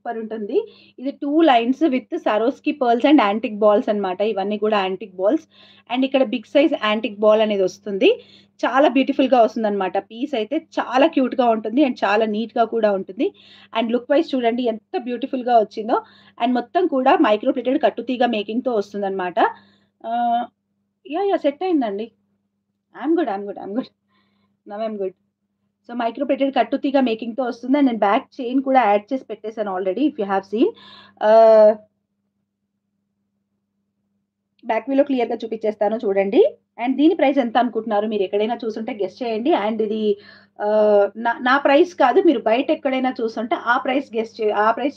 Super ఉంటుంది. ఇది 2 lines with సరోస్కి pearls and antique balls అన్నమాట. ఇవన్నీ కూడా యాంటిక్ బాల్స్. అండ్ ఇక్కడ బిగ్ సైజ్ యాంటిక్ బాల్ అనేది వస్తుంది. చాలా బ్యూటిఫుల్‌గా వస్తుందన్నమాట. పీస్ అయితే చాలా క్యూట్‌గా ఉంటుంది అండ్ చాలా నీట్‌గా కూడా ఉంటుంది. అండ్ లుక్ వైస్ చూడండి ఎంత బ్యూటిఫుల్‌గా వచ్చిందో. అండ్ మొత్తం కూడా మైక్రో ప్లేటెడ్ కట్టుతీగ మేకింగ్‌తో వస్తుందన్నమాట. Ah, yeah! సెట్ అయిందండి. I'm good. Now I'm good. So, micro plated కట్టుతీగ మేకింగ్‌తో వస్తుంది. అండ్ నేను బ్యాక్ చైన్ కూడా యాడ్ చేసి పెట్టేసాను already if you have seen. Ah, back వ్యూలో క్లియర్‌గా చూపిచ్చేస్తాను చూడండి. అండ్ దీని ప్రైస్ ఎంత అనుకుంటున్నారు? మీరు ఎక్కడైనా చూసుంటే గెస్ చేయండి. అండ్ ఇది నా నా ప్రైస్ కాదు. మీరు బయట ఎక్కడైనా చూసుంటే ఆ ప్రైస్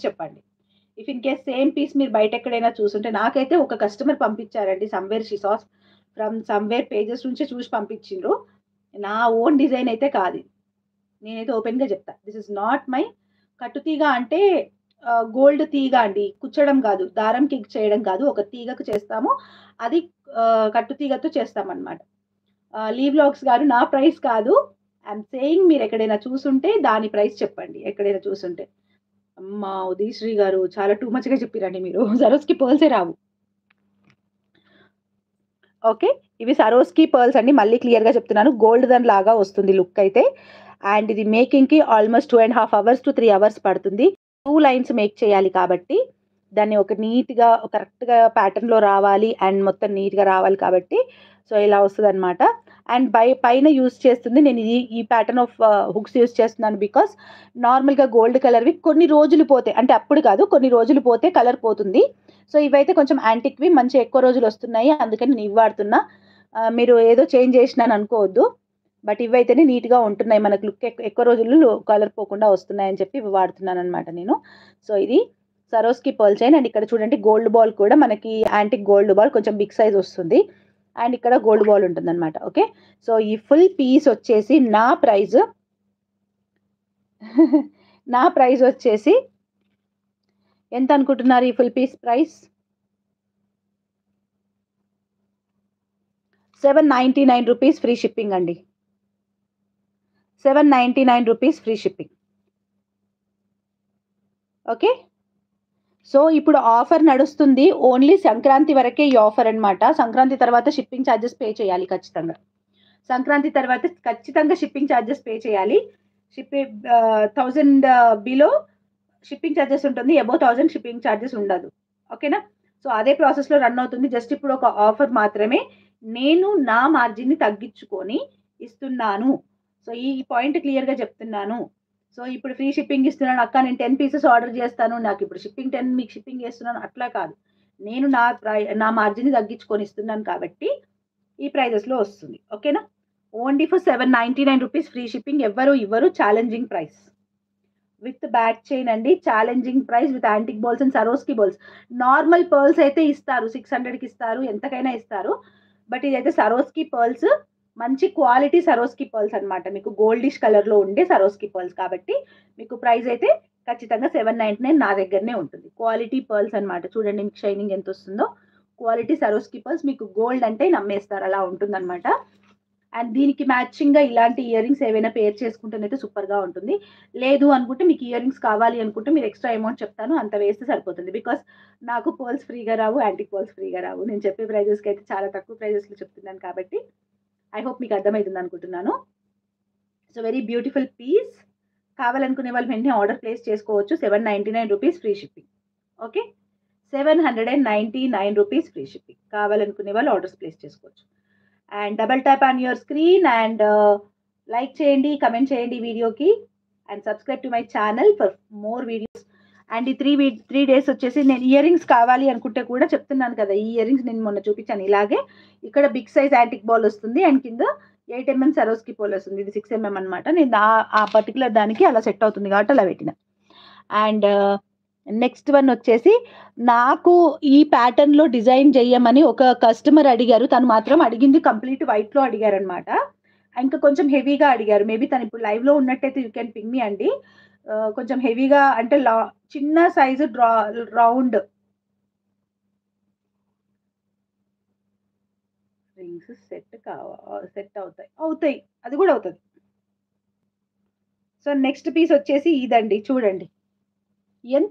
చెప్పండి. If in case same piece మీరు బయట ఎక్కడైనా చూసుంటే నాకైతే ఒక కస్టమర్ పంపించారండి. Somewhere she saws from somewhere pages నుంచే చూసి పంపించిండ్రు. నా ఓన్ డిజైన్ అయితే కాదిది. నేనైతే ఓపెన్‌గా చెప్తా. దిస్ ఇస్ నాట్ మై కట్టుతీగ అంటే గోల్డ్ తీగ అండి. కుచ్చడం గాదు. దారంకి చేయడం కాదు. ఒక తీగకు చేస్తాము. అది కట్టుతీగతో చేస్తామనమాట. లీ వ్లాగ్స్ గారు నా ప్రైస్ కాదు. ఐయామ్ సేయింగ్ మీరెక్కడైనా చూసుంటే దాని ప్రైస్ చెప్పండి. ఎక్కడైనా చూసుంటే. అమ్మా! ఉదయశ్రీ గారు చాలా టూ మచ్‌గా చెప్పిర్రండి మీరు. సరోస్‌కి పర్ల్సే రావు. ఓకే. ఇవి సరోస్‌కి పర్ల్స్ అండి. మళ్ళీ క్లియర్‌గా చెప్తున్నాను. గోల్డ్ లాగా వస్తుంది లుక్ అయితే. అండ్ ఇది మేకింగ్‌కి ఆల్‌మోస్ట్ 2½ అవర్స్ టు 3 అవర్స్ పడుతుంది. 2 లైన్స్ మేక్ చేయాలి కాబట్టి, దాన్ని ఒక నీట్‌గా కరెక్ట్‌గా ప్యాటర్న్‌లో రావాలి అండ్ మొత్తం నీట్‌గా రావాలి కాబట్టి, సో, ఇలా వస్తదనమాట. అండ్ పైన యూజ్ చేస్తుంది నేను ఈ ప్యాటర్న్ ఆఫ్ హుక్స్ యూజ్ చేస్తున్నాను. బికాజ్ నార్మల్‌గా గోల్డ్ కలర్‌వి కొన్ని రోజులు పోతాయి. అంటే అప్పుడు కాదు కొన్ని రోజులు పోతే కలర్ పోతుంది. సో, ఇవైతే కొంచెం యాంటిక్‌వి మంచి ఎక్కువ రోజులొస్తున్నాయి. అందుకని నేను ఇవి వాడుతున్నా. మీరు ఏదో చేంజ్ చేసినాను అనుకోవద్దు. బట్ ఇవైతేనే నీట్‌గా ఉంటున్నాయి. మనకు లుక్ ఎక్కువ రోజులు కలర్ పోకుండా వస్తున్నాయని చెప్పి ఇవి వాడుతున్నాననమాట నేను. సో, ఇది సరోస్‌కి పర్ల్ చైన్ అండ్ ఇక్కడ చూడండి గోల్డ్ బాల్ కూడా మనకి యాంటిక్ గోల్డ్ బాల్ కొంచెం బిగ్ సైజ్ వస్తుంది. అండ్ ఇక్కడ గోల్డ్ బాల్ ఉంటుందనమాట. ఓకే. సో, ఈ ఫుల్ పీస్ వచ్చేసి నా ప్రైస్ నా ప్రైస్ వచ్చేసి ఎంత అనుకుంటున్నారు ఈ full piece price? 799 rupees free shipping అండి. 799 rupees free shipping. Okay. So, ఇప్పుడు ఆఫర్ నడుస్తుంది. ఓన్లీ సంక్రాంతి వరకే ఈ ఆఫర్ అన్నమాట. సంక్రాంతి తర్వాత షిప్పింగ్ చార్జెస్ పే చేయాలి ఖచ్చితంగా. సంక్రాంతి తర్వాత ఖచ్చితంగా షిప్పింగ్ చార్జెస్ పే చేయాలి. 1000 బిలో షిప్పింగ్ చార్జెస్ ఉంటుంది. అబోవ్ 1000 షిప్పింగ్ చార్జెస్ ఉండదు. ఓకేనా? సో, అదే ప్రాసెస్‌లో రన్ అవుతుంది. జస్ట్ ఇప్పుడు ఒక ఆఫర్ మాత్రమే. నేను నా మార్జిన్‌ని తగ్గించుకొని ఇస్తున్నాను. సో, ఈ పాయింట్ క్లియర్‌గా చెప్తున్నాను. సో, ఇప్పుడు ఫ్రీ షిప్పింగ్ ఇస్తున్నాను. అక్క నేను 10 పీసెస్ ఆర్డర్ చేస్తాను. నాకిప్పుడు షిప్పింగ్ 10 మీకు షిప్పింగ్ చేస్తున్నాను అట్లా కాదు. నేను నా మార్జిన్‌ని తగ్గించుకొని ఇస్తున్నాను కాబట్టి ఈ ప్రైజెస్‌లో వస్తుంది. ఓకేనా? Only for 799 rupees free shipping ఎవ్వరు ఇవ్వరు. Challenging price. With back chain అండి. Challenging price with antique balls and Swarovski balls. Normal pearls అయితే ఇస్తారు. 600కి ఇస్తారు. ఎంతకైనా ఇస్తారు. బట్ ఇదైతే సరోస్కి పర్ల్స్. మంచి క్వాలిటీ సరోస్కి పర్ల్స్ అన్నమాట. మీకు గోల్డిష్ కలర్‌లో ఉండే సరోస్కి పర్ల్స్ కాబట్టి మీకు ప్రైస్ అయితే ఖచ్చితంగా 799 నా దగ్గరనే ఉంటుంది. క్వాలిటీ పర్ల్స్ అన్నమాట. చూడండి మీకు షైనింగ్ ఎంతొస్తుందో. క్వాలిటీ సరోస్కి పర్ల్స్ మీకు గోల్డ్ అంటే నమ్మేస్తారు. అలా ఉంటుందన్నమాట. అండ్ దీనికి మ్యాచింగ్‌గా ఇలాంటి ఇయర్ రింగ్స్ ఏవైనా పేర్ చేసుకుంటేనైతే సూపర్‌గా ఉంటుంది. లేదు అనుకుంటే మీకు ఇయర్ రింగ్స్ కావాలి అనుకుంటే మీరు ఎక్స్‌ట్రా అమౌంట్ చెప్తాను. అంత వేస్తే సరిపోతుంది. బికాజ్ నాకు పర్ల్స్ ఫ్రీగా రావు. యాంటిక్ పర్ల్స్ ఫ్రీగా రావు. నేను చెప్పే ప్రైజెస్‌కైతే చాలా తక్కువ ప్రైజెస్‌లో చెప్తున్నాను కాబట్టి ఐ హోప్ మీకు అర్థమైతుంది అనుకుంటున్నాను. So, very beautiful piece. కావాలనుకునే వాళ్ళు వెంటనే ఆర్డర్ ప్లేస్ చేసుకోవచ్చు. 799 rupees free shipping. Okay. 799 rupees free shipping. కావాలనుకునే వాళ్ళు ఆర్డర్స్ ప్లేస్ చేసుకోవచ్చు. And double tap on your screen and like చేయండి, కమెంట్ చేయండి ఈ వీడియోకి and subscribe to my channel for more videos. And ఈ 3 డేస్ వచ్చేసి నేను ఇయర్ రింగ్స్ కావాలి అనుకుంటే కూడా చెప్తున్నాను కదా! ఈ ఇయర్ రింగ్స్ నేను మొన్న చూపించాను ఇలాగే. ఇక్కడ బిగ్ సైజ్ యాంటిక్ బాల్ వస్తుంది అండ్ కింద 8 సరోస్కి పోల్ వస్తుంది. ఇది 6 అన్నమాట. నేను ఆ పర్టిక్యులర్ దానికి అలా సెట్ అవుతుంది కాబట్టి అలా పెట్టిన. అండ్ నెక్స్ట్ వన్ వచ్చేసి నాకు ఈ ప్యాటర్న్‌లో డిజైన్ చెయ్యమని ఒక కస్టమర్ అడిగారు. తను మాత్రం అడిగింది కంప్లీట్ వైట్‌లో అడిగారనమాట. ఇంకా కొంచెం హెవీగా అడిగారు. మేబీ తను ఇప్పుడు లైవ్‌లో ఉన్నట్టయితే యూ కెన్ పింగ్ మీ అండి. కొంచెం హెవీగా అంటే చిన్న సైజు రౌండ్ రింగ్స్ సెట్ అవుతాయి. అవుతాయి. అది కూడా అవుతది. సో, నెక్స్ట్ పీస్ వచ్చేసి ఇదండి చూడండి. ఎంత